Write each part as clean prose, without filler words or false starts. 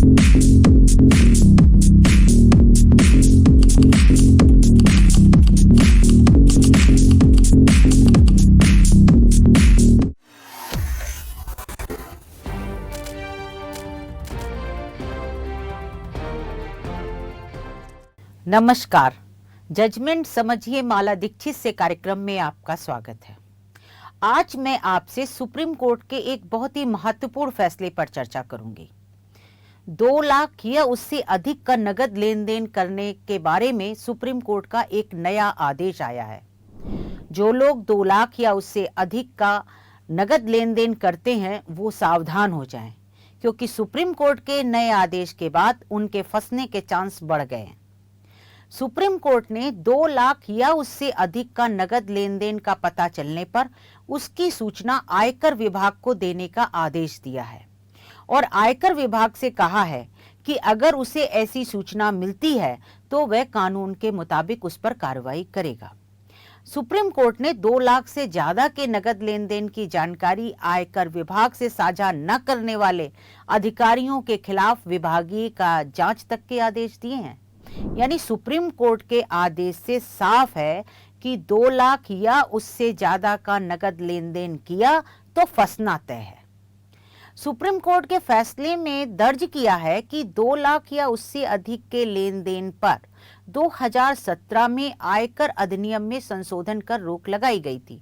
नमस्कार। जजमेंट समझिए माला दीक्षित से कार्यक्रम में आपका स्वागत है। आज मैं आपसे सुप्रीम कोर्ट के एक बहुत ही महत्वपूर्ण फैसले पर चर्चा करूंगी। 2 लाख या उससे अधिक का नगद लेन देन करने के बारे में सुप्रीम कोर्ट का एक नया आदेश आया है। जो लोग 2 लाख या उससे अधिक का नगद लेन देन करते हैं वो सावधान हो जाएं, क्योंकि सुप्रीम कोर्ट के नए आदेश के बाद उनके फंसने के चांस बढ़ गए हैं। सुप्रीम कोर्ट ने 2 लाख या उससे अधिक का नगद लेन देन का पता चलने पर उसकी सूचना आयकर विभाग को देने का आदेश दिया है और आयकर विभाग से कहा है कि अगर उसे ऐसी सूचना मिलती है तो वह कानून के मुताबिक उस पर कार्रवाई करेगा। सुप्रीम कोर्ट ने 2 लाख से ज्यादा के नगद लेन देन की जानकारी आयकर विभाग से साझा न करने वाले अधिकारियों के खिलाफ विभागीय का जांच तक के आदेश दिए हैं। यानी सुप्रीम कोर्ट के आदेश से साफ है कि 2 लाख या उससे ज्यादा का नगद लेन देन किया तो फंसना तय है। सुप्रीम कोर्ट के फैसले में दर्ज किया है कि 2 लाख या उससे अधिक के लेन देन पर 2017 में आयकर अधिनियम में संशोधन कर रोक लगाई गई थी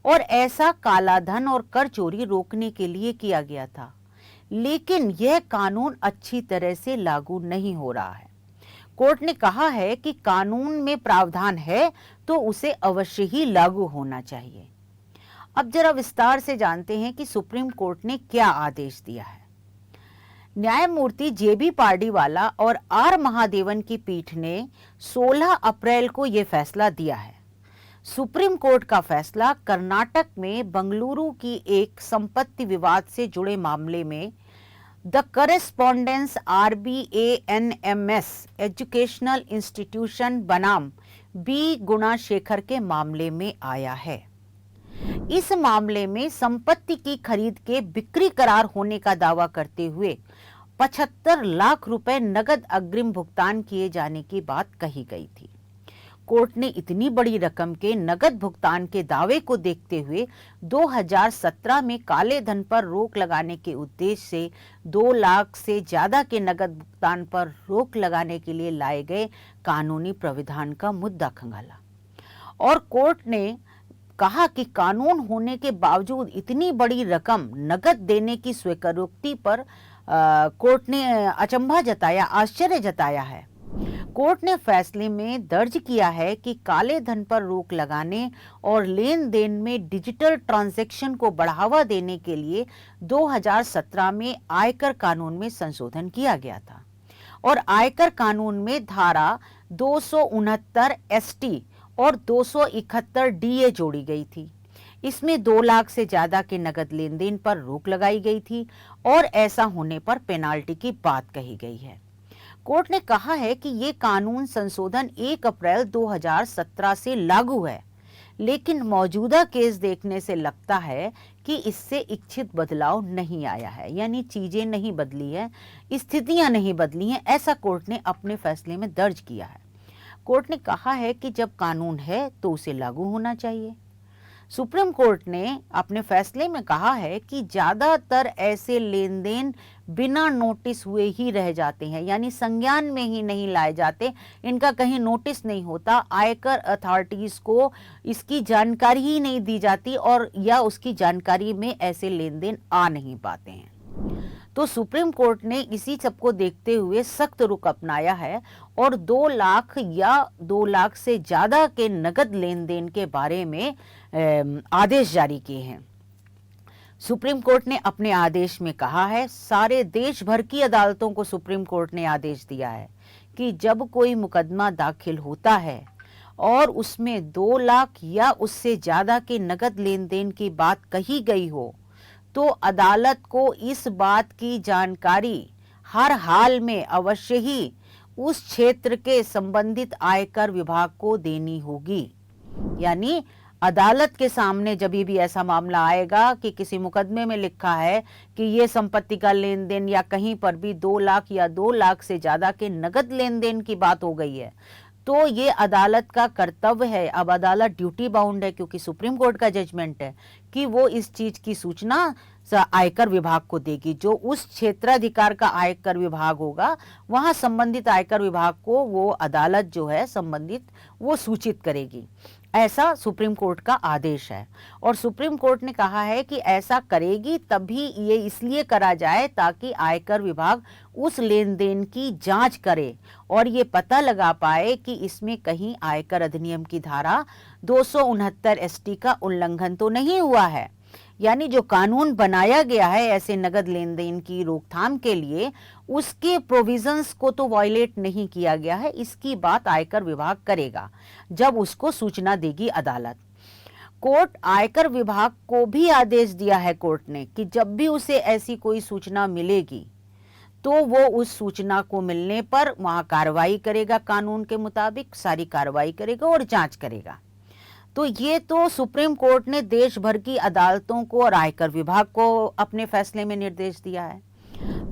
और ऐसा काला धन और कर चोरी रोकने के लिए किया गया था, लेकिन यह कानून अच्छी तरह से लागू नहीं हो रहा है। कोर्ट ने कहा है कि कानून में प्रावधान है तो उसे अवश्य ही लागू होना चाहिए। अब जरा विस्तार से जानते हैं कि सुप्रीम कोर्ट ने क्या आदेश दिया है। न्यायमूर्ति जेबी पार्डीवाला और आर महादेवन की पीठ ने 16 अप्रैल को यह फैसला दिया है। सुप्रीम कोर्ट का फैसला कर्नाटक में बंगलुरु की एक संपत्ति विवाद से जुड़े मामले में the correspondence RBANMS educational institution बनाम बी गुणाशेखर के मामले में आया है। इस मामले में संपत्ति की खरीद के बिक्री करार होने का दावा करते हुए 75 लाख रुपए नगद अग्रिम भुगतान किए जाने की बात कही गई थी। कोर्ट ने इतनी बड़ी रकम के नगद भुगतान के दावे को देखते हुए 2017 में काले धन पर रोक लगाने के उद्देश्य से 2 लाख से ज्यादा के नगद भुगतान पर रोक लगाने के लिए लाए गए कानूनी प्राविधान का मुद्दा खंगाला और कोर्ट ने कहा कि कानून होने के बावजूद इतनी बड़ी रकम नगद देने की स्वीकारोक्ति पर कोर्ट ने अचंभा जताया, आश्चर्य जताया है। कोर्ट ने फैसले में दर्ज किया है कि काले धन पर रोक लगाने और लेन देन में डिजिटल ट्रांजैक्शन को बढ़ावा देने के लिए 2017 में आयकर कानून में संशोधन किया गया था और आयकर कानून में धारा 269 ST और 271 DA जोड़ी गई थी। इसमें 2 लाख से ज्यादा के नगद लेन देन पर रोक लगाई गई थी और ऐसा होने पर पेनाल्टी की बात कही गई है। कोर्ट ने कहा है कि ये कानून संशोधन 1 अप्रैल 2017 से लागू है, लेकिन मौजूदा केस देखने से लगता है कि इससे इच्छित बदलाव नहीं आया है, यानी चीजें नहीं बदली है, स्थितियां नहीं बदली हैं, ऐसा कोर्ट ने अपने फैसले में दर्ज किया है। कोर्ट ने कहा है कि जब कानून है तो उसे लागू होना चाहिए। सुप्रीम कोर्ट ने अपने फैसले में कहा है कि ज्यादातर ऐसे लेन देन बिना नोटिस हुए ही रह जाते हैं, यानी संज्ञान में ही नहीं लाए जाते, इनका कहीं नोटिस नहीं होता, आयकर अथॉरिटीज को इसकी जानकारी ही नहीं दी जाती और या उसकी जानकारी में ऐसे लेन देन आ नहीं पाते हैं। तो सुप्रीम कोर्ट ने इसी सबको देखते हुए सख्त रुख अपनाया है और 2 लाख या 2 लाख से ज्यादा के नगद लेन देन के बारे में आदेश जारी किए हैं। सुप्रीम कोर्ट ने अपने आदेश में कहा है, सारे देश भर की अदालतों को सुप्रीम कोर्ट ने आदेश दिया है कि जब कोई मुकदमा दाखिल होता है और उसमें 2 लाख या उससे ज्यादा के नगद लेन देन की बात कही गई हो तो अदालत को इस बात की जानकारी हर हाल में अवश्य ही उस क्षेत्र के संबंधित आयकर विभाग को देनी होगी। यानी अदालत के सामने जब भी ऐसा मामला आएगा कि किसी मुकदमे में लिखा है कि ये संपत्ति का लेन देन या कहीं पर भी 2 लाख या 2 लाख से ज्यादा के नगद लेन देन की बात हो गई है, तो ये अदालत का कर्तव्य है, अब अदालत ड्यूटी बाउंड है क्योंकि सुप्रीम कोर्ट का जजमेंट है कि वो इस चीज की सूचना आयकर विभाग को देगी। जो उस क्षेत्राधिकार का आयकर विभाग होगा वहां संबंधित आयकर विभाग को वो अदालत जो है संबंधित वो सूचित करेगी। ऐसा सुप्रीम कोर्ट का आदेश है और सुप्रीम कोर्ट ने कहा है कि ऐसा करेगी तभी ये इसलिए करा जाए ताकि आयकर विभाग उस लेन देन की जांच करे और ये पता लगा पाए कि इसमें कहीं आयकर अधिनियम की धारा 269 एसटी का उल्लंघन तो नहीं हुआ है। यानी जो कानून बनाया गया है ऐसे नगद लेन देन की रोकथाम के लिए, उसके प्रोविजंस को तो वायलेट नहीं किया गया है। इसकी बात आयकर विभाग करेगा जब उसको सूचना देगी अदालत। कोर्ट आयकर विभाग को भी आदेश दिया है कोर्ट ने कि जब भी उसे ऐसी कोई सूचना मिलेगी तो वो उस सूचना को मिलने पर वहां कार्रवाई करेगा, कानून के मुताबिक सारी कार्रवाई करेगा और जांच करेगा। तो ये तो सुप्रीम कोर्ट ने देश भर की अदालतों को और आयकर विभाग को अपने फैसले में निर्देश दिया है।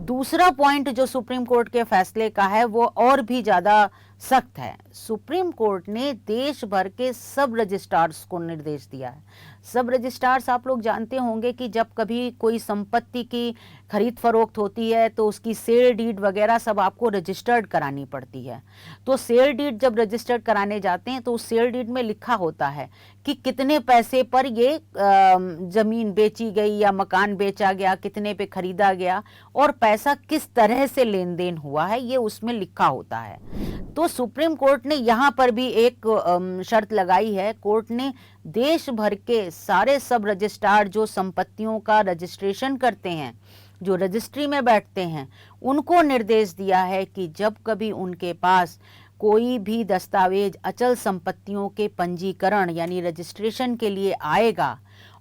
दूसरा पॉइंट जो सुप्रीम कोर्ट के फैसले का है वो और भी ज्यादा सख्त है। सुप्रीम कोर्ट ने देश भर के सब रजिस्ट्रार्स को निर्देश दिया है। सब रजिस्ट्रार्स आप लोग जानते होंगे कि जब कभी कोई संपत्ति की खरीद फरोख्त होती है तो उसकी सेल डीड वगैरह सब आपको रजिस्टर्ड करानी पड़ती है। तो सेल डीड जब रजिस्टर्ड कराने जाते हैं तो उस सेल डीड में लिखा होता है कि कितने पैसे पर ये जमीन बेची गई या मकान बेचा गया, कितने पे खरीदा गया और पैसा किस तरह से लेन देन हुआ है, ये उसमें लिखा होता है। तो सुप्रीम कोर्ट ने यहाँ पर भी एक शर्त लगाई है। कोर्ट ने देश भर के सारे सब रजिस्ट्रार जो संपत्तियों का रजिस्ट्रेशन करते हैं, जो रजिस्ट्री में बैठते हैं, उनको निर्देश दिया है कि जब कभी उनके पास कोई भी दस्तावेज अचल संपत्तियों के पंजीकरण यानी रजिस्ट्रेशन के लिए आएगा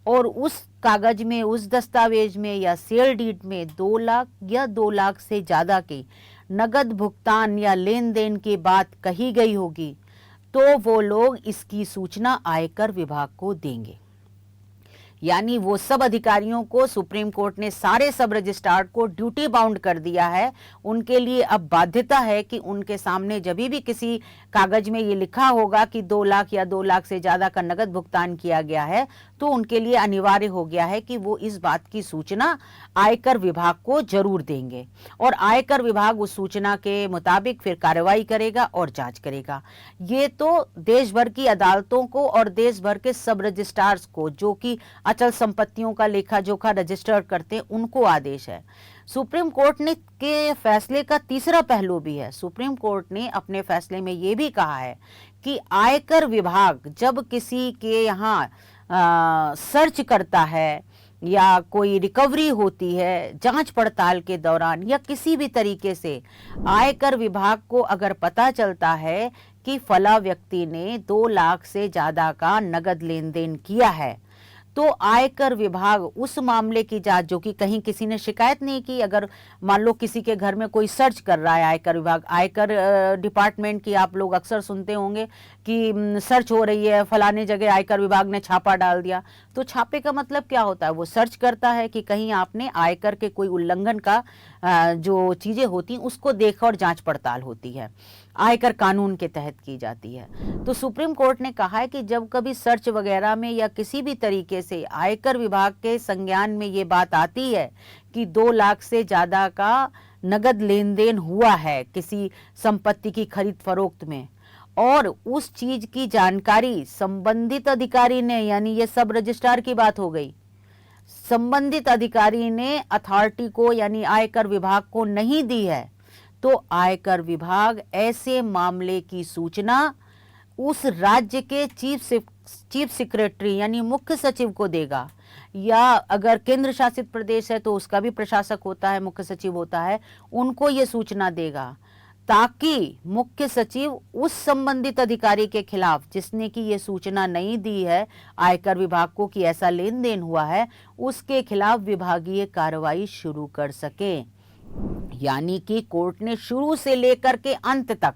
और उस कागज में, उस दस्तावेज में या सेल डीड में 2 लाख या 2 लाख से ज्यादा के नगद भुगतान या लेन देन की बात कही गई होगी तो वो लोग इसकी सूचना आयकर विभाग को देंगे। यानी वो सब अधिकारियों को सुप्रीम कोर्ट ने सारे सब रजिस्ट्रार को ड्यूटी बाउंड कर दिया है। उनके लिए अब बाध्यता है कि उनके सामने जब भी किसी कागज में ये लिखा होगा कि 2 लाख या 2 लाख से ज्यादा का नगद भुगतान किया गया है तो उनके लिए अनिवार्य हो गया है कि वो इस बात की सूचना आयकर विभाग को जरूर देंगे और आयकर विभाग उस सूचना के मुताबिक फिर कार्रवाई करेगा और जांच करेगा। ये तो देश भर की अदालतों को और देश भर के सब रजिस्ट्रार्स को जो कि अचल संपत्तियों का लेखा जोखा रजिस्टर करते हैं उनको आदेश है। सुप्रीम कोर्ट ने के फैसले का तीसरा पहलू भी है। सुप्रीम कोर्ट ने अपने फैसले में ये भी कहा है कि आयकर विभाग जब किसी के यहाँ सर्च करता है या कोई रिकवरी होती है जांच पड़ताल के दौरान या किसी भी तरीके से आयकर विभाग को अगर पता चलता है कि फला व्यक्ति ने 2 लाख से ज्यादा का नगद लेन देन किया है तो आयकर विभाग उस मामले की जांच, जो कि कहीं किसी ने शिकायत नहीं की, अगर मान लो किसी के घर में कोई सर्च कर रहा है आयकर विभाग, आयकर डिपार्टमेंट की आप लोग अक्सर सुनते होंगे कि सर्च हो रही है, फलाने जगह आयकर विभाग ने छापा डाल दिया। तो छापे का मतलब क्या होता है? वो सर्च करता है कि कहीं आपने आयकर के कोई उल्लंघन का जो चीजें होती उसको देखा और जांच पड़ताल होती है, आयकर कानून के तहत की जाती है। तो सुप्रीम कोर्ट ने कहा है कि जब कभी सर्च वगैरह में या किसी भी तरीके से आयकर विभाग के संज्ञान में ये बात आती है कि 2 लाख से ज्यादा का नगद लेन देन हुआ है किसी संपत्ति की खरीद फरोख्त में और उस चीज की जानकारी संबंधित अधिकारी ने, यानी ये सब रजिस्ट्रार की बात हो गई, संबंधित अधिकारी ने अथॉरिटी को यानी आयकर विभाग को नहीं दी है, तो आयकर विभाग ऐसे मामले की सूचना उस राज्य के चीफ सेक्रेटरी यानी मुख्य सचिव को देगा, या अगर केंद्र शासित प्रदेश है तो उसका भी प्रशासक होता है, मुख्य सचिव होता है, उनको ये सूचना देगा ताकि मुख्य सचिव उस संबंधित अधिकारी के खिलाफ जिसने की ये सूचना नहीं दी है आयकर विभाग को कि ऐसा लेन देन हुआ है, उसके खिलाफ विभागीय कार्रवाई शुरू कर सके। यानी कि कोर्ट ने शुरू से लेकर के अंत तक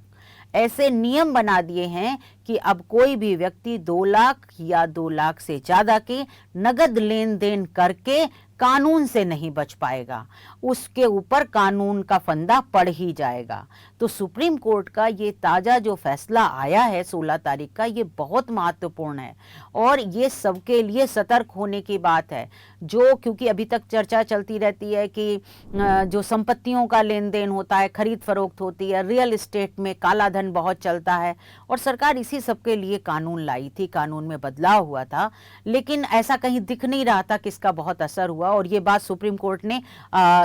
ऐसे नियम बना दिए हैं कि अब कोई भी व्यक्ति 2 लाख या 2 लाख से ज्यादा के नगद लेन देन करके कानून से नहीं बच पाएगा, उसके ऊपर कानून का फंदा पड़ ही जाएगा। तो सुप्रीम कोर्ट का ये ताज़ा जो फैसला आया है 16 तारीख का, ये बहुत महत्वपूर्ण है और ये सबके लिए सतर्क होने की बात है। जो क्योंकि अभी तक चर्चा चलती रहती है कि जो संपत्तियों का लेन देन होता है, खरीद फरोख्त होती है, रियल एस्टेट में काला धन बहुत चलता है और सरकार इसी सब के लिए कानून लाई थी, कानून में बदलाव हुआ था, लेकिन ऐसा कहीं दिख नहीं रहा था कि इसका बहुत असर हुआ। और ये बात सुप्रीम कोर्ट ने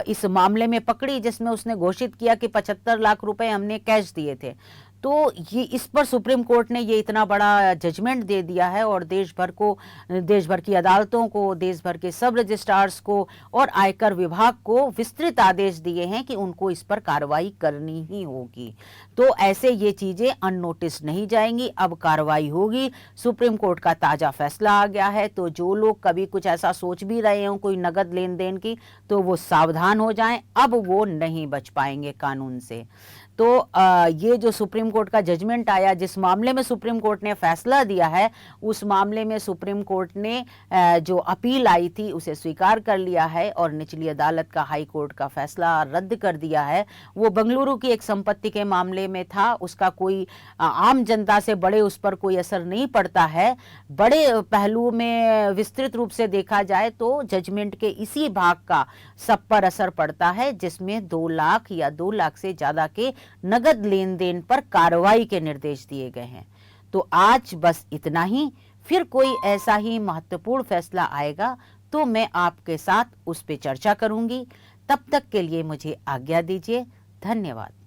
इस मामले में पकड़ी जिसमें उसने घोषित किया कि 75 लाख रुपए हमने कैश दिए थे। तो ये इस पर सुप्रीम कोर्ट ने ये इतना बड़ा जजमेंट दे दिया है और देश भर की अदालतों को, देश भर के सब रजिस्ट्रार्स को और आयकर विभाग को विस्तृत आदेश दिए हैं कि उनको इस पर कार्रवाई करनी ही होगी। तो ऐसे ये चीजें अननोटिस नहीं जाएंगी, अब कार्रवाई होगी। सुप्रीम कोर्ट का ताजा फैसला आ गया है, तो जो लोग कभी कुछ ऐसा सोच भी रहे हों कोई नगद लेन देन की, तो वो सावधान हो जाएं, अब वो नहीं बच पाएंगे कानून से। तो ये जो सुप्रीम कोर्ट का जजमेंट आया, जिस मामले में सुप्रीम कोर्ट ने फैसला दिया है, उस मामले में सुप्रीम कोर्ट ने जो अपील आई थी उसे स्वीकार कर लिया है और निचली अदालत का, हाई कोर्ट का फैसला रद्द कर दिया है। वो बेंगलुरु की एक संपत्ति के मामले में था, उसका कोई आम जनता से बड़े उस पर कोई असर नहीं पड़ता है। बड़े पहलू में विस्तृत रूप से देखा जाए तो जजमेंट के इसी भाग का सब पर असर पड़ता है जिसमें 2 लाख या 2 लाख से ज्यादा के नगद लेन देन पर कार्रवाई के निर्देश दिए गए हैं। तो आज बस इतना ही, फिर कोई ऐसा ही महत्वपूर्ण फैसला आएगा तो मैं आपके साथ उस पर चर्चा करूंगी। तब तक के लिए मुझे आज्ञा दीजिए। धन्यवाद।